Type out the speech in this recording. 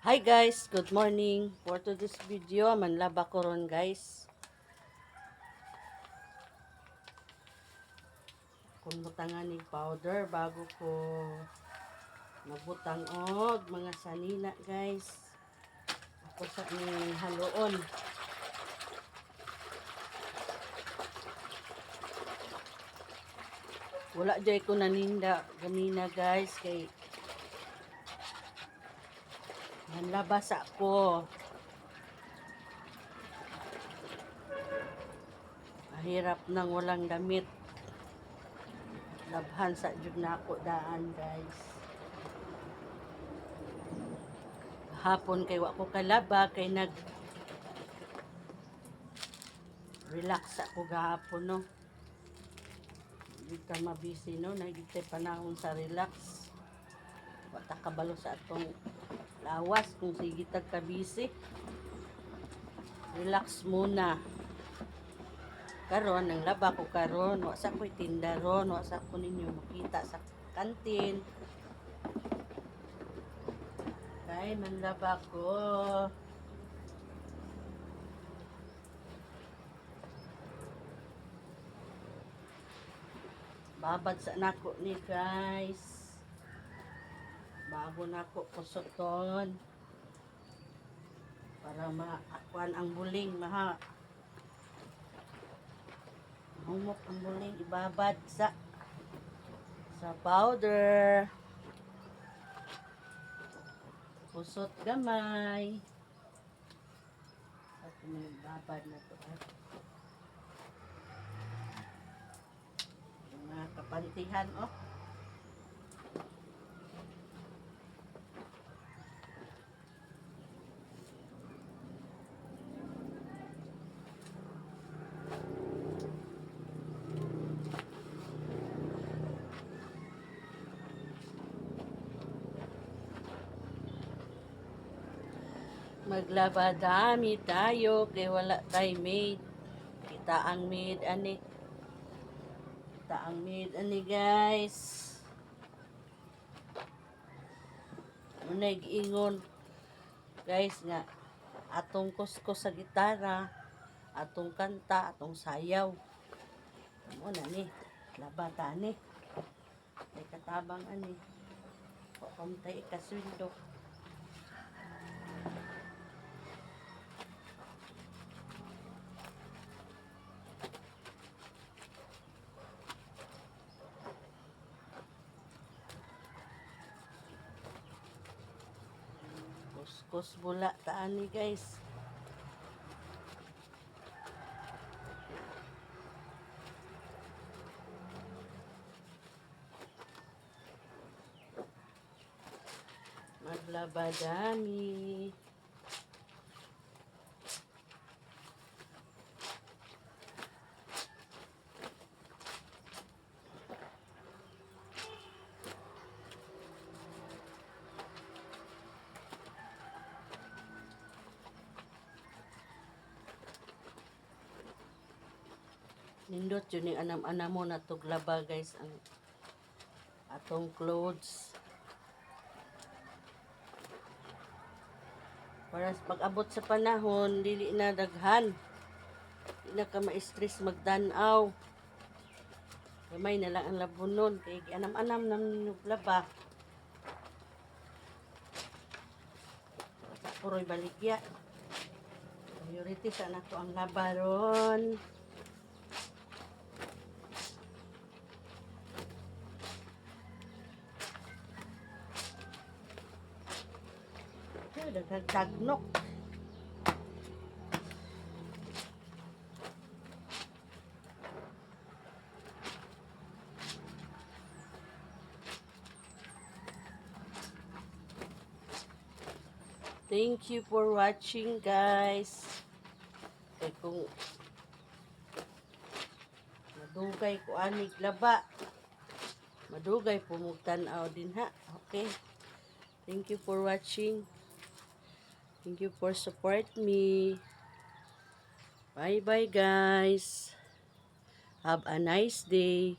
Hi guys, good morning. For today's video, manlaba ko ron guys. Kung butangan ng powder bago ko nabutang og mga sanina guys. Ako sa ning haloon. Wala jay ko naninda ganina guys kay manlaba sa ako. Mahirap nang walang damit. Labhan sa jud na ako daan guys. Hapon kay wa ko kalaba kay relax ako gahapon no. Hindi ka mabisi no, nagitay panahon sa relax. Wata kabalo sa atong lawas kung sige tag kabisi. Relax muna. Karon nang laba ko karon, wa sa ko'y tinda ron, wa sa ko ninyo makita sa kantin. Kay manlaba ko. Babad sa nako ni guys. Bago nako kusuton. Para maakuan ang buling maha. Humok ang buling ibabad sa powder. Kusot gamay. At may babad na to. Mga kapantihan oh. Maglaba dami tayo kay wala tay maid. Kita ang maid ani. Kita ang maid ani guys. Munay giingon guys nga atong kuskus sa gitara, atong kanta, atong sayaw. Mo na ni, laba ta ni. Ay katabang ani. Pamtay ikaswindo. Kuskus bula taan ni guys. Maglaba dami. Nindot yun yung anam-anam mo na tuglaba guys ang atong clothes. Para pag-abot sa panahon, dili na daghan. Di na ka ma-stress magdanaw. Gamay na lang ang labunon. Kaya anam-anam naman yung laba. Sa puroy baligya. Priority sa nato ang labaron. Nagtagnok. Thank you for watching guys. Kaya kung madugay ko anig laba, madugay pumugtanaw din ha. Okay. Thank you for watching. Thank you for support me. Bye bye guys. Have a nice day.